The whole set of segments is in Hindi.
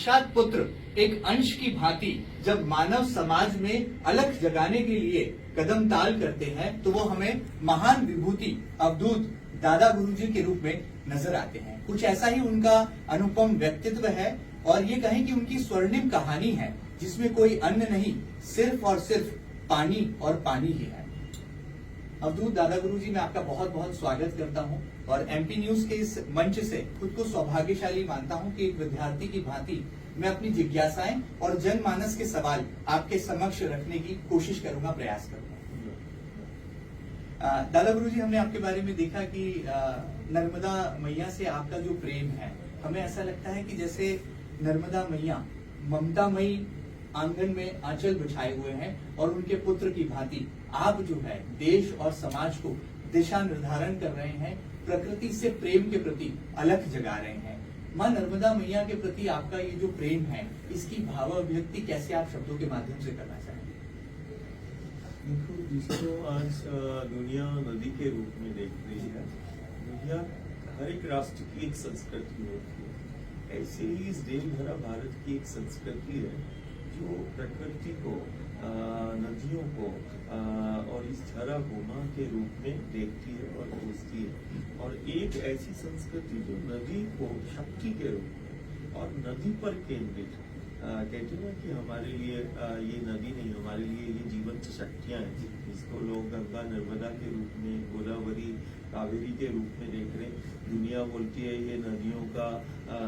साक्षात पुत्र एक अंश की भांति जब मानव समाज में अलख जगाने के लिए कदम ताल करते हैं तो वो हमें महान विभूति अवधूत दादा गुरुजी के रूप में नजर आते हैं। कुछ ऐसा ही उनका अनुपम व्यक्तित्व है और ये कहें कि उनकी स्वर्णिम कहानी है जिसमें कोई अन्य नहीं, सिर्फ और सिर्फ पानी और पानी ही है। अवधूत दादा गुरुजी, मैं आपका बहुत बहुत स्वागत करता हूं और एमपी न्यूज के इस मंच से खुद को सौभाग्यशाली मानता हूं कि एक विद्यार्थी की भांति मैं अपनी जिज्ञासाएं और जनमानस के सवाल आपके समक्ष रखने की कोशिश करूंगा, प्रयास करूंगा। दादा गुरुजी, हमने आपके बारे में देखा कि नर्मदा मैया से आपका जो प्रेम है, हमें ऐसा लगता है कि जैसे नर्मदा मैया ममतामयी आंगन में आंचल बिछाए हुए हैं और उनके पुत्र की भांति आप जो है देश और समाज को दिशा निर्धारण कर रहे हैं, प्रकृति से प्रेम के प्रति अलख जगा रहे हैं। मां नर्मदा मैया के प्रति आपका ये जो प्रेम है, इसकी भाव अभिव्यक्ति कैसे आप शब्दों के माध्यम से करना चाहेंगे? देखो, जिसको आज दुनिया नदी के रूप में देख रही है, दुनिया हर एक राष्ट्र की एक संस्कृति होती है। ऐसे ही इस देवधरा भारत की एक संस्कृति है जो प्रकृति को, नदियों को और इस धरा को मां के रूप में देखती है और पूजती है। और एक ऐसी संस्कृति जो नदी को शक्ति के रूप में और नदी पर केंद्रित, कहते हैं कि हमारे लिए ये नदी नहीं, हमारे लिए ये जीवंत शक्तियां हैं। इसको लोग गंगा नर्मदा के रूप में, गोदावरी कावेरी के रूप में देख रहे हैं। दुनिया बोलती है ये नदियों का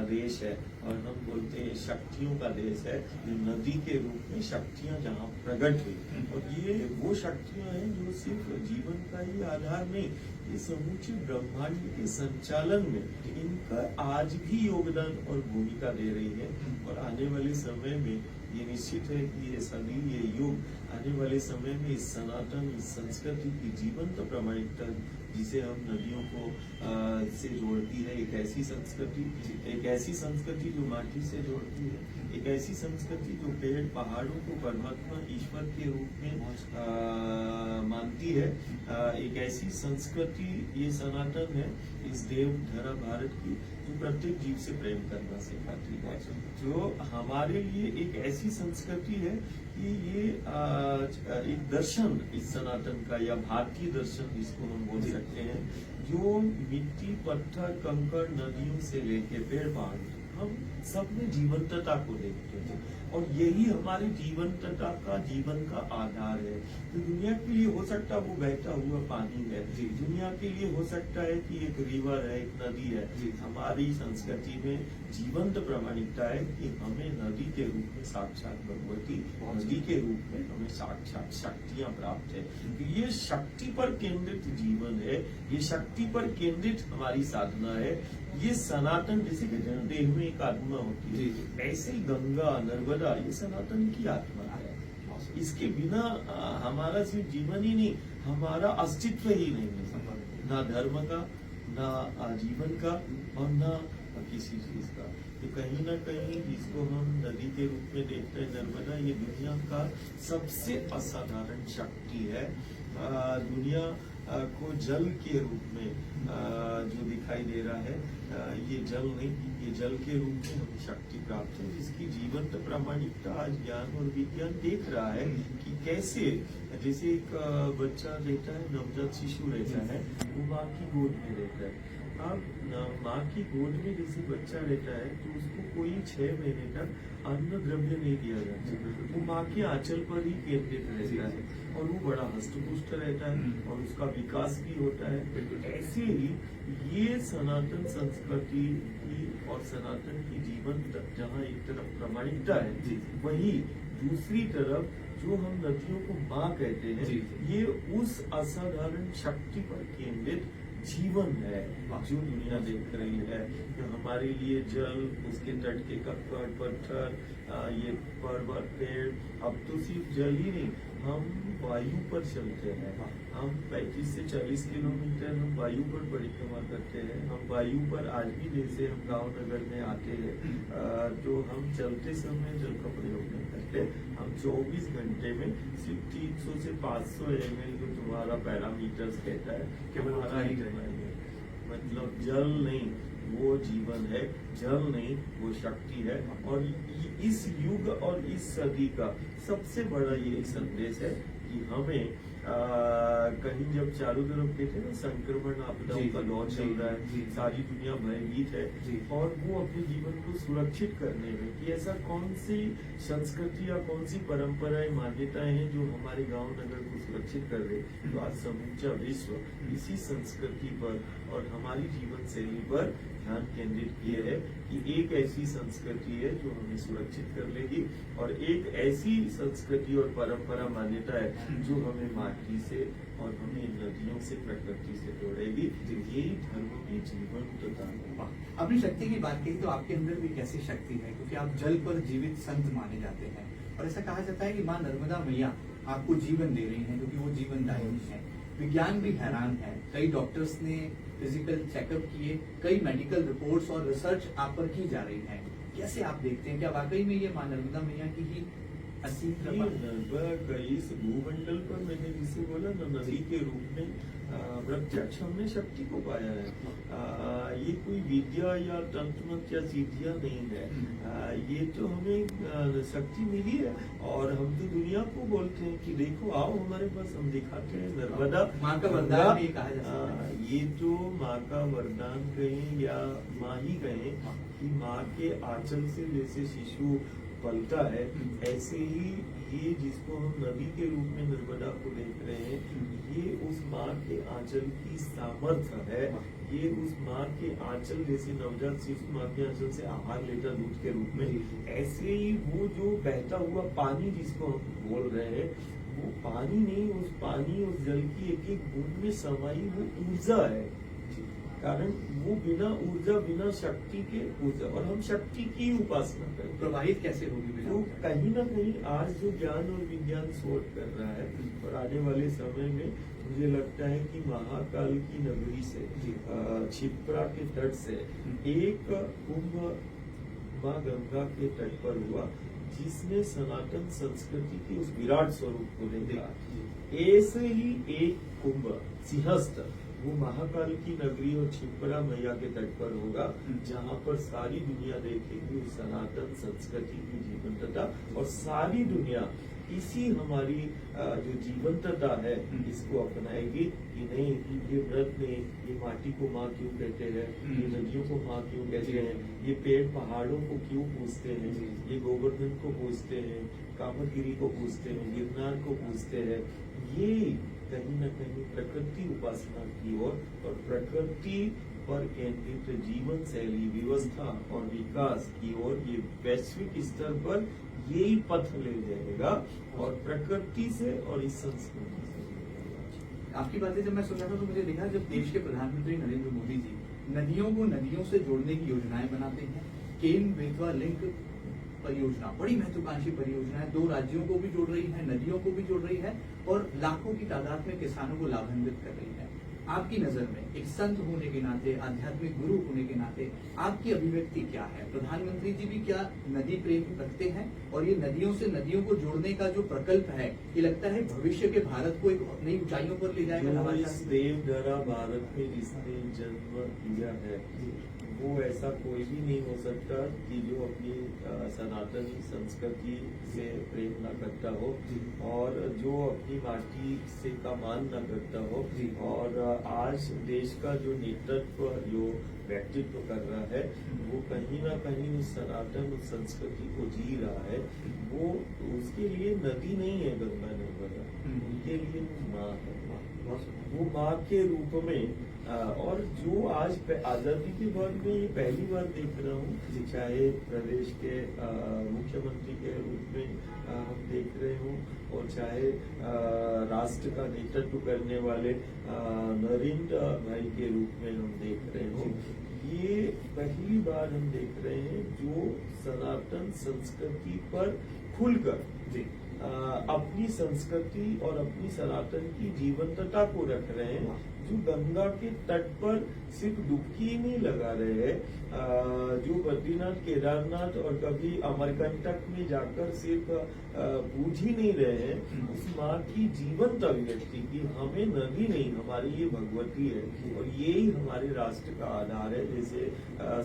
देश है और हम बोलते हैं शक्तियों का देश है। नदी के रूप में शक्तियां जहाँ प्रकट हुई, और ये वो शक्तियां हैं जो सिर्फ जीवन का ही आधार नहीं, ये समूचे ब्रह्मांड के संचालन में इनका आज भी योगदान और भूमिका दे रही है। और आने वाले समय में ये निश्चित है कि ये सदी, ये युग आने वाले समय में इस सनातन, इस संस्कृति की जीवंत प्रामाणिकता, जिसे हम नदियों को से जोड़ती है, एक ऐसी संस्कृति जो माटी से जोड़ती है, एक ऐसी संस्कृति जो पेड़ पहाड़ों को परमात्मा ईश्वर के रूप में मानती है, एक ऐसी संस्कृति ये सनातन है इस देव धरा भारत की, जो प्रत्येक जीव से प्रेम करना सिखाती है। जो हमारे लिए एक ऐसी संस्कृति है कि ये एक दर्शन इस सनातन का, या भारतीय दर्शन जिसको हम बोल सकते हैं, जो मिट्टी, पत्थर, कंकड़, नदियों से लेके पेड़ पहाड़, हम सब में जीवंतता को देखते हैं और यही हमारी जीवंतता का, जीवन का आधार है। तो दुनिया के लिए हो सकता है वो बहता हुआ पानी है, दुनिया के लिए हो सकता है कि एक रिवर है, एक नदी है। हमारी संस्कृति में जीवंत प्रामाणिकता है कि हमें नदी के रूप में साक्षात भगवती, नदी के रूप में हमें साक्षात शक्तियां प्राप्त है। तो ये शक्ति पर केंद्रित जीवन है, ये शक्ति पर केंद्रित हमारी साधना है। ये सनातन, जैसे कहते हैं देह में एक आत्मा होती है, ऐसे ही गंगा नर्मदा ये सनातन की आत्मा है। इसके बिना हमारा सिर्फ जीवन ही नहीं, हमारा अस्तित्व ही नहीं है, ना धर्म का, ना जीवन का और ना किसी चीज का। तो कहीं ना कहीं इसको हम नदी के रूप में देखते हैं। नर्मदा ये दुनिया का सबसे असाधारण शक्ति है। दुनिया को जल के रूप में जो दिखाई दे रहा है, ये जल नहीं, ये जल के रूप में हमें शक्ति प्राप्त है। इसकी जीवंत प्रामाणिकता आज ज्ञान और विज्ञान देख रहा है कि कैसे, जैसे एक बच्चा रहता है, नवजात शिशु रहता है, वो माँ की गोद में रहता है। अब माँ की गोद में जैसे बच्चा रहता है तो उसको कोई 6 महीने तक अन्न द्रव्य नहीं दिया जाता, वो माँ के आंचल पर ही केंद्रित रहता है और वो बड़ा हष्टपुष्ट रहता है और उसका विकास भी होता है। ऐसे ही ये सनातन संस्कृति की और सनातन की जीवन जहाँ एक तरफ प्रामाणिकता है, वही दूसरी तरफ जो हम नदियों को माँ कहते हैं, ये उस असाधारण शक्ति पर केंद्रित जीवन है जो दुनिया देख रही है। जो हमारे लिए जल, उसके तट के कंकड़ पत्थर, ये पर्वत, पेड़, अब तो सिर्फ जल ही नहीं, हम वायु पर चलते हैं। हम 35 से 40 किलोमीटर हम वायु पर परिक्रमा करते हैं। हम वायु पर आज भी, जैसे हम गांव नगर में आते हैं तो हम चलते समय जल का प्रयोग नहीं करते। हम 24 घंटे में सिर्फ 300 से 500 ml जो तुम्हारा पैरामीटर्स कहता है केवल हमारा ही, मतलब जल नहीं, वो जीवन है, जल नहीं वो शक्ति है। और इस युग और इस सदी का सबसे बड़ा ये संदेश है कि हमें कहीं जब चारों तरफ देखे ना संक्रमण आपदाओं का दौर चल रहा है, सारी दुनिया भयभीत है, और वो अपने जीवन को सुरक्षित करने में कि ऐसा कौन सी संस्कृति या कौन सी परंपराएं मान्यताएं हैं जो हमारे गांव नगर को सुरक्षित कर रहे, तो आज समूचा विश्व इसी संस्कृति पर और हमारी जीवन शैली पर ध्यान केंद्रित किए है कि एक ऐसी संस्कृति है जो हमें सुरक्षित कर लेगी, और एक ऐसी संस्कृति और परंपरा मान्यता है जो हमें माटी से और हमें नदियों से, प्रकृति से जोड़ेगी। यही धर्म की जीवंतता है। अपनी शक्ति की बात की तो आपके अंदर भी कैसी शक्ति है, क्योंकि आप जल पर जीवित संत माने जाते हैं, और ऐसा कहा जाता है कि माँ नर्मदा मैया आपको जीवन दे रही हैं, क्योंकि वो जीवनदायिनी है। विज्ञान भी हैरान है, कई डॉक्टर्स ने फिजिकल चेकअप किए, कई मेडिकल रिपोर्ट्स और रिसर्च आप पर की जा रही है। कैसे आप देखते हैं, क्या वाकई में ये माँ नर्मदा मैया की ही असीम कृपा? नर्मदा इस भूमंडल पर मैंने जिसे बोला ना, नदी के रूप में प्रत्यक्ष हमने शक्ति को पाया है। ये कोई विद्या या तंत्र या सिद्धियां नहीं है, ये तो हमें शक्ति मिली है, और हम तो दुनिया को बोलते हैं कि देखो आओ हमारे पास, हम दिखाते हैं। नर्मदा माँ का वरदान भी कहा जा सकता है। ये तो माँ का वरदान कहें या माँ ही कहें कि माँ के आंचल से जैसे शिशु पलता है, ऐसे ही ये जिसको हम नदी के रूप में नर्मदा को देख रहे हैं, ये उस माँ के आंचल की सामर्थ्य है। ये उस माँ के आंचल जैसे नवजात शिशु माँ के आंचल से आहार लेता दूध के रूप में, ऐसे ही वो जो बहता हुआ पानी जिसको हम बोल रहे हैं, वो पानी नहीं, उस पानी उस जल की एक एक बूंद में समाई वो ऊर्जा है। कारण वो बिना ऊर्जा, बिना शक्ति के ऊर्जा, और हम शक्ति की उपासना करते हैं। प्रवाहित कैसे होगी बिना तो ऊर्जा? कहीं ना कहीं आज जो ज्ञान और विज्ञान शोध कर रहा है, और आने वाले समय में मुझे लगता है कि महाकाल की नगरी से, क्षिप्रा के तट से एक कुंभ माँ गंगा के तट पर हुआ, जिसने सनातन संस्कृति के उस विराट स्वरूप को देखा। ऐसे ही एक कुंभ सिंहस्थ वो महाकाल की नगरी और क्षिप्रा मैया के तट पर होगा, जहाँ पर सारी दुनिया देखेगी उस सनातन संस्कृति की जीवंतता, और सारी दुनिया इसी हमारी जो जीवंतता है इसको अपनाएगी कि नहीं, ये व्रत नहीं, ये माटी को माँ क्यों कहते हैं, ये नदियों को माँ क्यों कहते हैं, ये पेड़ पहाड़ों को क्यों पूजते हैं, ये गोवर्धन को पूजते हैं, कामतगिरी को पूजते हैं, गिरनार को पूजते हैं। ये कहीं न कहीं प्रकृति उपासना की ओर और प्रकृति पर केंद्रित जीवन शैली, व्यवस्था और विकास की ओर ये वैश्विक स्तर पर यही पथ ले जाएगा, और प्रकृति से और इस संस्कृति से। आपकी बातें जब मैं सुन रहा था तो मुझे दिखा, जब देश के प्रधानमंत्री नरेंद्र मोदी जी नदियों को नदियों से जोड़ने की योजनाएं बनाते हैं, केन बेतवा लिंक परियोजना बड़ी महत्वाकांक्षी परियोजना है, 2 राज्यों को भी जोड़ रही है, नदियों को भी जोड़ रही है, और लाखों की तादाद में किसानों को लाभान्वित कर रही है। आपकी नजर में एक संत होने के नाते, आध्यात्मिक गुरु होने के नाते आपकी अभिव्यक्ति क्या है? प्रधानमंत्री जी भी क्या नदी प्रेम रखते हैं, और ये नदियों से नदियों को जोड़ने का जो प्रकल्प है, ये लगता है भविष्य के भारत को एक नई ऊंचाइयों पर ले जाएगा? इस देव धरा भारत में जिसने जन्म लिया है, वो ऐसा कोई भी नहीं हो सकता कि जो अपनी सनातनी संस्कृति से प्रेम न करता हो, और जो अपनी माटी से का मान न करता हो, और आज देश का जो नेतृत्व जो व्यक्तित्व कर रहा है, वो कहीं ना कहीं उस सनातन उस संस्कृति को जी रहा है। वो उसके लिए नदी नहीं है गंगा नर्मदा, उनके लिए माँ है। वो माँ के रूप में, और जो आज आजादी के बाद में ये पहली बार देख रहा हूँ, चाहे प्रदेश के मुख्यमंत्री के रूप में हम देख रहे हों, और चाहे राष्ट्र का नेतृत्व करने वाले नरेंद्र भाई के रूप में हम देख रहे हों, ये पहली बार हम देख रहे हैं जो सनातन संस्कृति पर खुलकर अपनी संस्कृति और अपनी सनातन की जीवंतता को रख रहे हैं, जो गंगा के तट पर सिर्फ डुबकी ही नहीं लगा रहे हैं, जो बद्रीनाथ केदारनाथ और कभी अमरकंटक में जाकर सिर्फ पूज ही नहीं रहे हैं, उस माँ की जीवंत अभिव्यक्ति की हमें नदी नहीं, हमारी ये भगवती है और यही हमारे राष्ट्र का आधार है। जैसे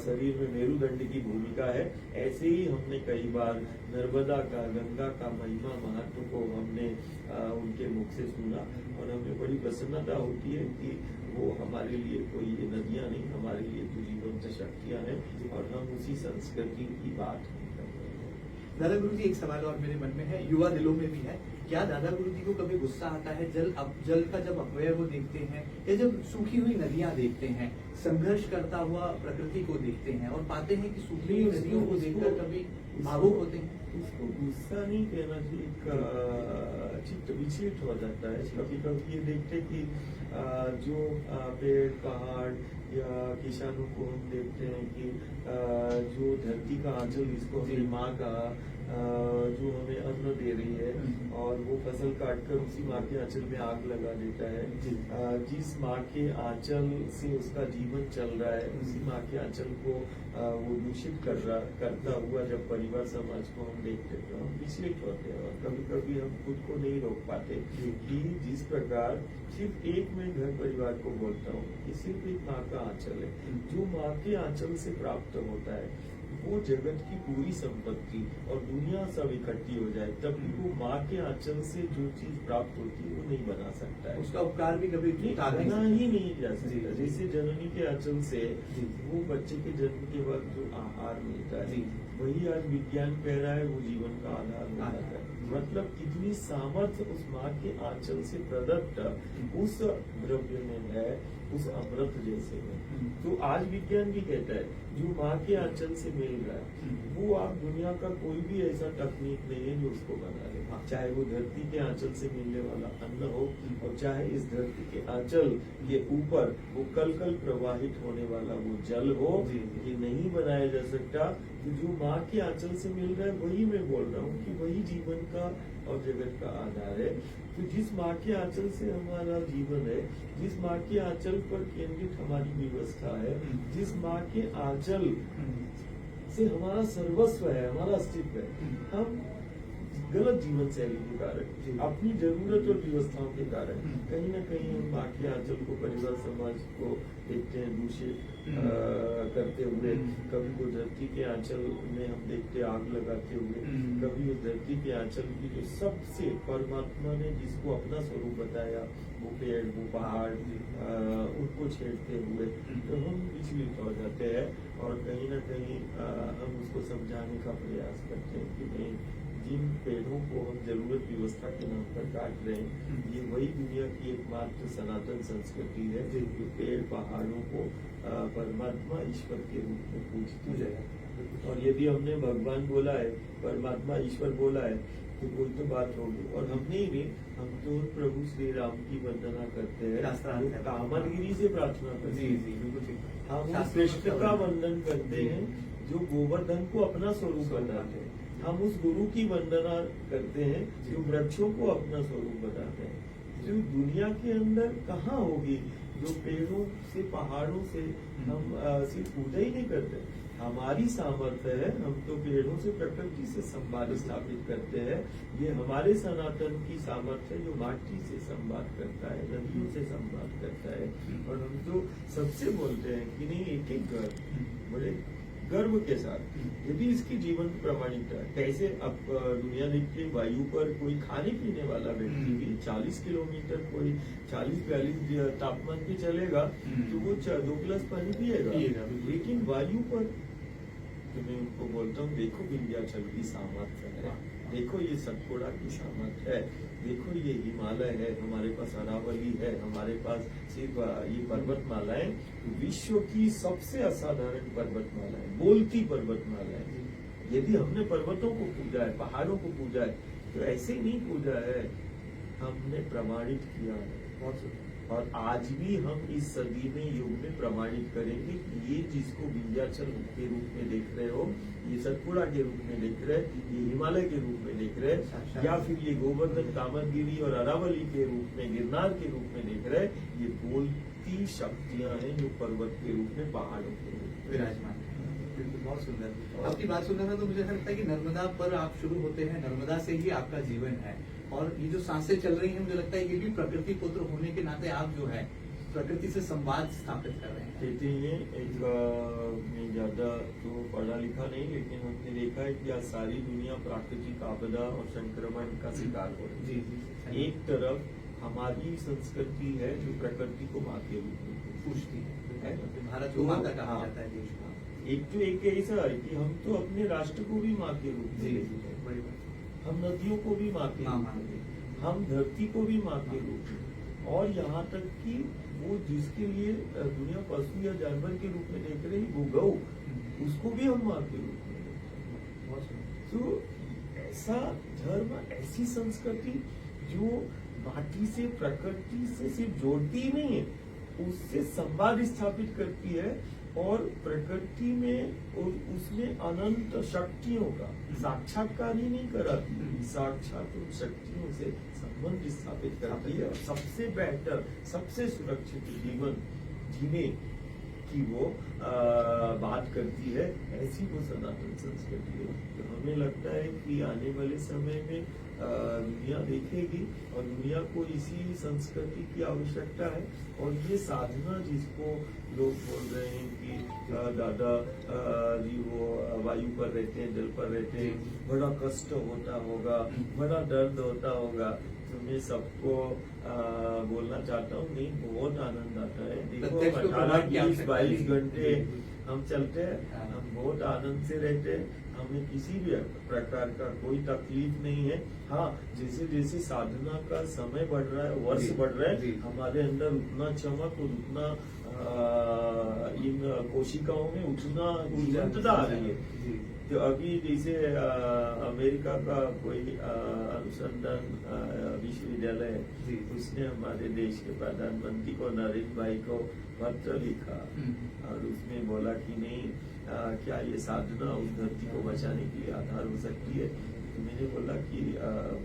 शरीर में मेरुदंड की भूमिका है, ऐसे ही हमने कई बार नर्मदा का, गंगा का महिमा महत्व को हमने उनके मुख से सुना और हमें बड़ी प्रसन्नता होती है कि वो हमारे लिए कोई ये नदियां नहीं, हमारे लिए तो जीवंत शक्तियां हैं और हम उसी संस्कृति की बात कर रहे हैं। दादा गुरु जी, एक सवाल और मेरे मन में है, युवा दिलों में भी है, क्या दादा गुरु जी को कभी गुस्सा आता है जल का जब अपव्यय वो देखते हैं या जब सूखी हुई नदियां देखते हैं, संघर्ष करता हुआ प्रकृति को देखते हैं और पाते हैं कि सूखी हुई नदियों को देखकर कभी भावुक होते हैं? उसको गुस्सा नहीं कहना चाहिए, चित्त विचलित हो जाता है। कभी कभी ये देखते कि जो पेड़ पहाड़ या किसानों को हम देखते हैं कि जो धरती का आंचल, जिसको हमें माँ का जो हमें अन्न दे रही है और वो फसल काटकर उसी माँ के आंचल में आग लगा देता है, जिस माँ के आंचल से उसका जीवन चल रहा है, उसी माँ के आंचल को वो दूषित करता हुआ जब परिवार समाज को हम देखते हैं तो हम विचलित होते हैं और कभी कभी हम खुद को नहीं रोक पाते कि जिस प्रकार सिर्फ एक मैं घर परिवार को बोलता हूँ कि सिर्फ एक माँ का आंचल है, जो माँ के आंचल से प्राप्त होता है वो जगत की पूरी संपत्ति और दुनिया सब इकट्ठी हो जाए तब भी वो माँ के आंचल से जो चीज प्राप्त होती है वो नहीं बना सकता है, उसका उपकार भी कभी बना ही नहीं जा सकता। जैसे जननी के आंचल से वो बच्चे के जन्म के बाद जो आहार मिलता है वही आज विज्ञान कह रहा है वो जीवन का आधार हो जाता है। मतलब कितनी सामर्थ्य उस माँ के आंचल से प्रदत्त उस द्रव्य में है, उस अमृत जैसे में। तो आज विज्ञान भी कहता है जो माँ के आंचल से मिल रहा है वो आप दुनिया का कोई भी ऐसा तकनीक नहीं है जो उसको बना ले, चाहे वो धरती के आंचल से मिलने वाला अन्न हो और चाहे इस धरती के आंचल के ऊपर वो कल कल प्रवाहित होने वाला वो जल हो, ये नहीं बनाया जा सकता। तो जो माँ के आंचल से मिल रहा है वही मैं बोल रहा हूँ कि वही जीवन का और जगत का आधार है। तो जिस माँ के आंचल से हमारा जीवन है, जिस माँ के आंचल पर केंद्रित हमारी व्यवस्था है, जिस माँ के आंचल से हमारा सर्वस्व है, हमारा अस्तित्व है, हम गलत जीवन शैली के कारण, अपनी जरूरत और व्यवस्थाओं के कारण कहीं ना कहीं हम माँ के आंचल को, परिवार समाज को देखते हैं दूषित करते हुए। कभी वो धरती के आंचल में हम देखते आग लगाते हुए, कभी उस धरती के आंचल की जो सबसे परमात्मा ने जिसको अपना स्वरूप बताया वो पेड़, वो पहाड़, उनको छेड़ते हुए तो हम विचलित हो जाते हैं और कहीं ना कहीं हम उसको समझाने का प्रयास करते हैं कि नहीं, जिन पेड़ों को हम जरूरत व्यवस्था के नाम पर काट रहे हैं ये वही दुनिया की एकमात्र सनातन संस्कृति है जो पेड़ पहाड़ों को परमात्मा ईश्वर के रूप में पूजती है। और यदि हमने भगवान बोला है, परमात्मा ईश्वर बोला है तो कोई तो बात होगी। और हमने ही नहीं, हम तो प्रभु श्री राम की वंदना करते हैं, कामलगिरी से प्रार्थना करते हैं, हम उस कृष्ण का वंदन करते हैं जो गोवर्धन को अपना स्वरूप बताते हैं, हम उस गुरु की वंदना करते हैं जो वृक्षों को अपना स्वरूप बताते हैं। जो दुनिया के अंदर कहाँ होगी जो पेड़ों से पहाड़ों से हम सिर्फ पूजा ही नहीं करते, हमारी सामर्थ्य है, हम तो पेड़ों से प्रकृति से संवाद स्थापित करते हैं। ये हमारे सनातन की सामर्थ्य है जो माटी से संवाद करता है, नदियों से संवाद करता है। और हम तो सबसे बोलते हैं कि नहीं, एक एक घर बड़े गर्व के साथ यदि इसकी जीवन प्रमाणिकता कैसे अब दुनिया देखती है, वायु पर कोई खाने पीने वाला व्यक्ति भी 40 किलोमीटर कोई 40-42 तापमान पे चलेगा तो वो 2 गिलास पानी पिएगा। लेकिन वायु पर तो मैं उनको बोलता हूँ, देखो विंध्याचल की सामर्थ्य है, देखो ये सतपुड़ा की सामर्थ्य है, देखो ये हिमालय है, हमारे पास अरावली है, हमारे पास सिर्फ ये पर्वतमालाएं, विश्व की सबसे असाधारण पर्वतमालाएं, बोलती पर्वतमालाएं। यदि हमने पर्वतों को पूजा है, पहाड़ों को पूजा है, तो ऐसे ही नहीं पूजा है, हमने प्रमाणित किया है। और आज भी हम इस सदी में युग में प्रमाणित करेंगे कि ये जिसको विंध्याचल के रूप में देख रहे हो, ये सतपुड़ा के रूप में देख रहे, ये हिमालय के रूप में देख रहे, या फिर ये गोवर्धन, कामतगिरी और अरावली के रूप में, गिरनार के रूप में देख रहे, ये 30 शक्तियां हैं जो पर्वत के रूप में, पहाड़ों के रूप में विराजमान है। बिल्कुल, बहुत सुंदर। आपकी बात सुनने में तो मुझे ऐसा लगता है कि नर्मदा पर आप शुरू होते हैं, नर्मदा से ही आपका जीवन है, और ये जो सांसें चल रही हैं, मुझे लगता है ये भी प्रकृति पुत्र होने के नाते आप जो है प्रकृति से संवाद स्थापित कर रहे हैं। कहते हैं एक मैं ज्यादा तो पढ़ा लिखा नहीं, लेकिन हमने देखा है कि आज सारी दुनिया प्राकृतिक आपदा और संक्रमण का शिकार हो रही है। जी। एक तरफ हमारी संस्कृति है जो प्रकृति को माँ के रूप में पूछती है, है। भारत को माता कहा जाता है देश का। एक ऐसा है कि हम तो अपने राष्ट्र को भी माँ के रूप में देखते हैं, बड़ी बात। हम नदियों को भी माँ के माँ रूप मानते में, हैं। हम धरती को भी माँ के रूप में, और यहाँ तक कि वो जिसके लिए दुनिया पशु या जानवर के रूप में देख रही, वो गौ, उसको भी हम माँ के रूप में देखते हैं। बहुत सुंदर। तो ऐसा धर्म, ऐसी संस्कृति जो माटी से, प्रकृति से सिर्फ जोड़ती ही नहीं है, उससे संवाद स्थापित करती है, और प्रकृति में और उसमें अनंत शक्तियों का साक्षात्कार ही नहीं कराती, साक्षात उन शक्तियों से संबंध स्थापित करती है, और सबसे बेहतर, सबसे सुरक्षित जीवन जीने की वो बात करती है। ऐसी वो सनातन संस्कृति है। तो हमें लगता है कि आने वाले समय में दुनिया देखेगी, और दुनिया को इसी संस्कृति की आवश्यकता है। और ये साधना जिसको लोग बोल रहे हैं कि दादा जी वो वायु पर रहते हैं, जल पर रहते हैं, बड़ा कष्ट होता होगा, बड़ा दर्द होता होगा, तो मैं सबको बोलना चाहता हूँ, नहीं, बहुत आनंद आता है। देखो, 18-20-22 घंटे हम चलते हैं, हम बहुत आनंद से रहते हैं, हमें किसी भी प्रकार का कोई तकलीफ नहीं है। हाँ, जैसे जैसे साधना का समय बढ़ रहा है, वर्ष बढ़ रहा है, हमारे अंदर उतना चमक और उतना इन कोशिकाओं में उतना जीवंतता आ रही है। तो अभी जैसे अमेरिका का कोई अनुसंधान विश्वविद्यालय है, उसने हमारे देश के प्रधानमंत्री को, नरेंद्र भाई को पत्र लिखा, और उसमें बोला कि नहीं, क्या ये साधना उस धरती को बचाने के लिए आधार हो सकती है। तो मैंने बोला कि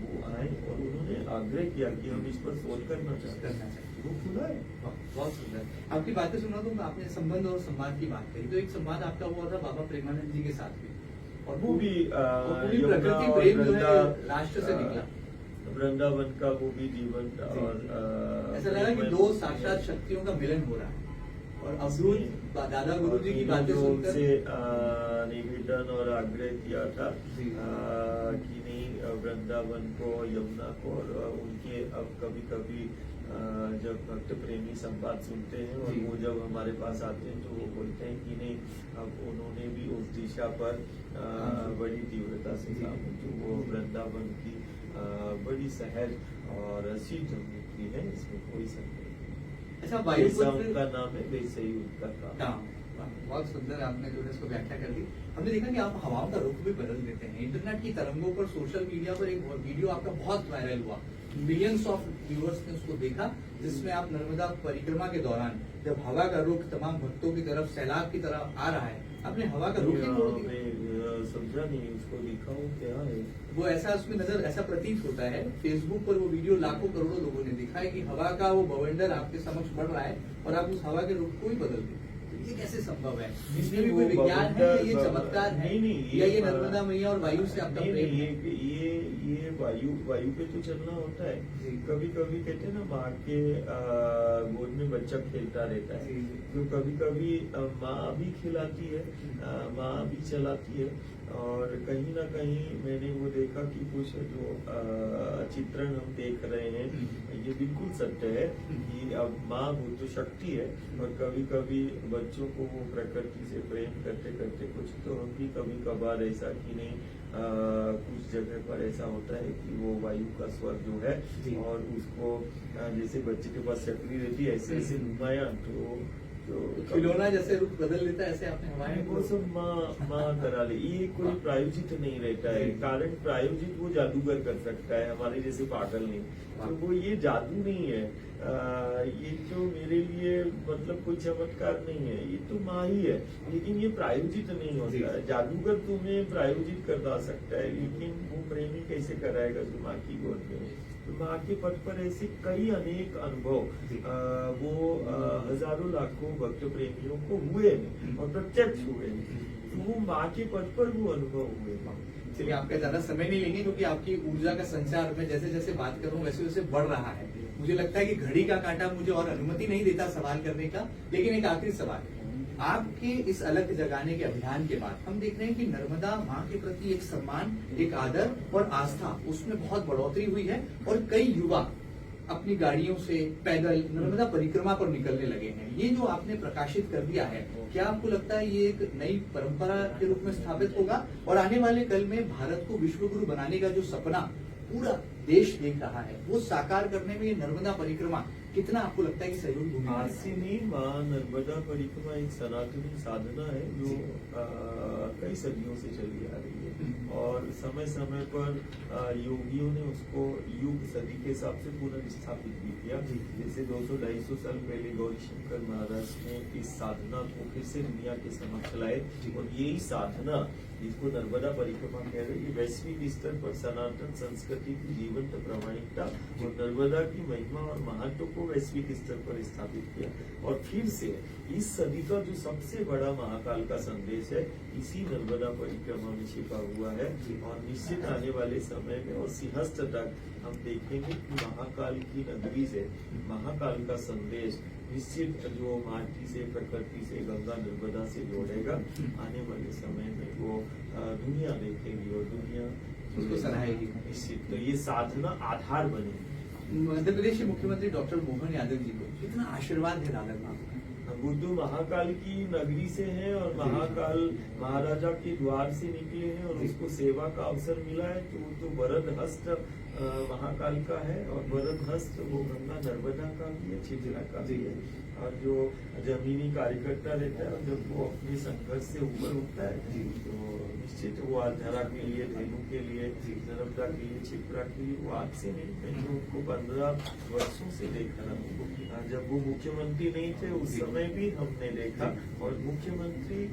वो आए, और उन्होंने आग्रह किया कि हम इस पर शोध करना चाहते हैं। वो खुला है। बहुत सुंदर। आपकी बातें सुना तो आपने संबंध और संवाद की बात कही, तो एक संवाद आपका हुआ था बाबा प्रेमानंद जी के साथ भी, और वो भी प्रकृति प्रेम जो है राष्ट्र से निकला, वृंदावन का वो भी जीवन, और ऐसा लगा कि दो साक्षात शक्तियों का मिलन हो रहा है। और अवधूत दादा गुरु जी की बातें सुनकर से निवेदन और आग्रह किया था कि नहीं, वृंदावन को, यमुना को, और उनके अब कभी कभी जब भक्त प्रेमी संवाद सुनते हैं, और वो जब हमारे पास आते हैं, तो वो बोलते हैं कि नहीं, अब उन्होंने भी उस दिशा पर बड़ी तीव्रता से काम, जो वो वृंदावन की बड़ी सहज और सिद्ध मुक्ति है, इसमें कोई संदेह नहीं। अच्छा, जैसा उनका नाम है वैसे ही उनका काम। बहुत सुंदर आपने जो है इसको व्याख्या कर दी। हमने देखा कि आप हवाओं का रुख भी बदल देते हैं। इंटरनेट की तरंगों पर, सोशल मीडिया पर एक वीडियो आपका बहुत वायरल हुआ, मिलियंस ऑफ व्यूअर्स ने उसको देखा, जिसमें आप नर्मदा परिक्रमा के दौरान जब हवा का रुख तमाम भक्तों की तरफ सैलाब की तरह आ रहा है, आपने हवा का रुख ही मोड़ दिया। समझा नहीं, उसको दिखाऊं क्या है वो? ऐसा उसमें नजर, ऐसा प्रतीत होता है, फेसबुक पर वो वीडियो लाखों करोड़ों लोगों ने देखा है कि हवा का वो बवंडर आपके समक्ष बढ़ रहा है, और आप उस हवा के रुख को ही बदल देते। ये कैसे संभव है? इसमें भी कोई विज्ञान है, ये चमत्कार है, या ये नर्मदा मैया और वायु से आपका प्रेम है? ये वायु पे तो चलना होता है। कभी कभी कहते हैं ना, माँ के गोद में बच्चा खेलता रहता है, तो कभी कभी माँ भी खिलाती है, माँ भी चलाती है। और कहीं ना कहीं मैंने वो देखा कि कुछ जो चित्रण हम देख रहे हैं, ये बिल्कुल सत्य है कि अब माँ वो तो शक्ति है, और कभी कभी बच्चों को वो प्रकृति से प्रेम करते करते कुछ तो हम भी कभी कभार ऐसा कि नहीं, कुछ जगह पर ऐसा होता है कि वो वायु का स्वर जो है, और उसको जैसे बच्चे के पास चक्री रहती है, ऐसे ऐसे नुमाया, तो तो खिलौना जैसे रूप बदल लेता है, ऐसे आपने हमारे वो सब माँ करा ले, ये कोई प्रायोजित नहीं रहता है। कारण प्रायोजित वो जादूगर कर सकता है, हमारे जैसे पागल नहीं। तो वो ये जादू नहीं है, ये तो मेरे लिए मतलब कोई चमत्कार नहीं है, ये तो माँ ही है। लेकिन ये प्रायोजित नहीं होता है। जादूगर तुम्हें प्रायोजित करवा सकता है, लेकिन वो प्रेमी कैसे कराएगा जो माँ की गोद में। तो माँ के पद पर ऐसे कई अनेक अनुभव वो हजारों लाखों भक्त प्रेमियों को हुए और प्रत्यक्ष हुए। तो वो माँ के पद पर वो अनुभव हुए। चलिए, आपका ज्यादा समय नहीं लेंगे क्योंकि आपकी ऊर्जा का संचार मैं जैसे जैसे बात कर रहा हूँ वैसे वैसे बढ़ रहा है। मुझे लगता है कि घड़ी का कांटा मुझे और अनुमति नहीं देता सवाल करने का, लेकिन एक आखिरी सवाल है। आपके इस अलग जगाने के अभियान के बाद हम देख रहे हैं कि नर्मदा माँ के प्रति एक सम्मान, एक आदर और आस्था उसमें बहुत बढ़ोतरी हुई है और कई युवा अपनी गाड़ियों से पैदल नर्मदा परिक्रमा पर निकलने लगे हैं। ये जो आपने प्रकाशित कर दिया है, क्या आपको लगता है ये एक नई परंपरा के रूप में स्थापित होगा और आने वाले कल में भारत को विश्व गुरु बनाने का जो सपना पूरा देश देख रहा है वो साकार करने में ये नर्मदा परिक्रमा कितना आपको लगता है कि सहयोग भूमिका आज से नहीं, माँ नर्मदा परिक्रमा एक सनातनी साधना है जो कई सदियों से चली आ रही है और समय समय पर योगियों ने उसको युग सदी के हिसाब से पुनर्स्थापित भी किया। जैसे 200-250 साल पहले गौरी शंकर महाराज ने इस साधना को फिर से दुनिया के समक्ष लाए और यही साधना जिसको नर्मदा परिक्रमा कह रहे हैं, ये वैश्विक स्तर पर सनातन संस्कृति की जीवंत प्रामाणिकता और नर्मदा की महिमा और महत्व को वैश्विक स्तर पर स्थापित किया। और फिर से इस सदी का जो सबसे बड़ा महाकाल का संदेश है इसी नर्मदा परिक्रमा में छिपा हुआ है और निश्चित आने वाले समय में और सिंहस्थ तक हम देखेंगे कि महाकाल की नगरी से महाकाल का संदेश निश्चित जो माटी से, प्रकृति से, गंगा नर्मदा से जोड़ेगा। आने वाले समय में वो दुनिया देखेगी और दुनिया उसको सराहेगी। निश्चित, तो ये साधना आधार बनेगी। मध्य प्रदेश के मुख्यमंत्री डॉक्टर मोहन यादव जी को कितना आशीर्वाद है दादा माँ। बुद्धू महाकाल की नगरी से हैं और महाकाल महाराजा के द्वार से निकले हैं और उसको सेवा का अवसर मिला है। तो वरद हस्त महाकाल का है और वरद हस्त वो गंगा नर्मदा का भी है, छिजरा का भी है। और जो जमीनी कार्यकर्ता रहता है जब वो अपने संघर्ष से ऊपर उठता है तो निश्चित वो आधारा के लिए, धेनु के लिए, नर्मदा के लिए, छिपरा के लिए वो आज से नहीं, मैं तो उनको 15 वर्षों से देख रहा हूँ। जब वो मुख्यमंत्री नहीं थे उस समय भी हमने देखा और मुख्यमंत्री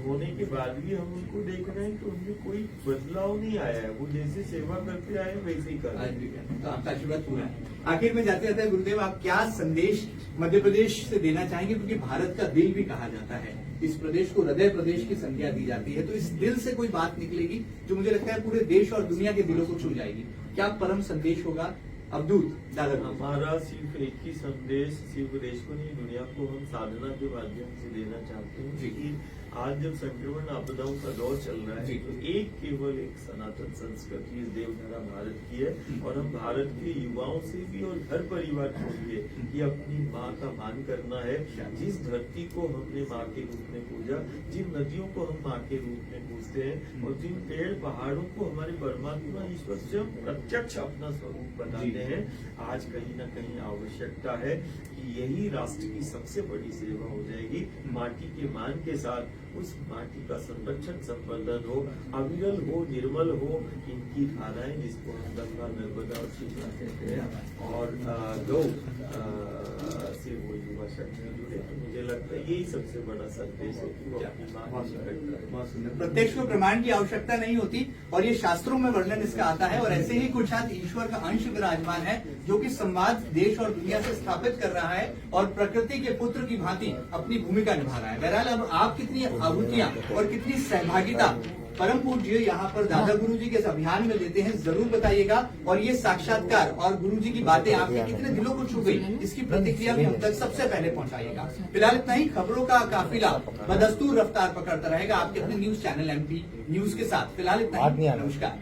होने के बाद भी हम उनको देख रहे हैं कि उनमें कोई बदलाव नहीं आया है। वो जैसे सेवा करते आए वैसे ही कर रहे हैं। तो आपका आशीर्वाद पूरा है। आखिर में जाते जाते गुरुदेव आप क्या संदेश मध्य प्रदेश से देना चाहेंगे, क्योंकि भारत का दिल भी कहा जाता है, इस प्रदेश को हृदय प्रदेश की संज्ञा दी जाती है, तो इस दिल से कोई बात निकलेगी जो मुझे लगता है पूरे देश और दुनिया के दिलों को छू जाएगी। क्या परम संदेश होगा अवधूत दादा? हमारा सिर्फ एक ही संदेश सिर्फ देश को नहीं दुनिया को हम साधना के माध्यम से देना चाहते हैं कि आज जब संक्रमण आपदाओं का दौर चल रहा है तो केवल एक सनातन संस्कृति इस देवधारा भारत की है और हम भारत के युवाओं से भी और घर परिवार को भी कि अपनी माँ का मान करना है। जिस धरती को हमने माँ के रूप में पूजा, जिन नदियों को हम माँ के रूप में पूजते हैं और जिन पेड़ पहाड़ों को हमारे परमात्मा ईश्वर से हम प्रत्यक्ष अपना स्वरूप बनाते हैं, आज कहीं न कहीं आवश्यकता है कि यही राष्ट्र की सबसे बड़ी सेवा हो जाएगी। माटी के मान के साथ उस माटी का संरक्षण संवर्धन हो, अविरल हो, निर्मल हो, इनकी धाराएं जिसको हम गंगा नर्मदा और छिपरा कहते हैं और गौ से वो युवा शक्ति जुड़े। तो मुझे लगता है यही सबसे बड़ा संदेश है कि वो अपनी माँ की निकटता। प्रत्यक्ष को प्रमाण की आवश्यकता नहीं होती और ये शास्त्रों में वर्णन इसका आता है और ऐसे ही कुछ हाथ ईश्वर का अंश विराजमान है जो कि संवाद देश और दुनिया से स्थापित कर रहा है और प्रकृति के पुत्र की भांति अपनी भूमिका निभा रहा है। बहरहाल अब आप कितनी आहुतियां और कितनी सहभागिता परम पूज्य यहाँ पर दादा गुरुजी के इस अभियान में लेते हैं जरूर बताइएगा और ये साक्षात्कार और गुरुजी की बातें आपके कितने दिलों को छू गई इसकी प्रतिक्रिया भी हम तक सबसे पहले पहुंचाइएगा। फिलहाल इतना ही। खबरों का काफिला बदस्तूर रफ्तार पकड़ता रहेगा आपके अपने न्यूज चैनल MP न्यूज के साथ। फिलहाल इतना ही। नमस्कार।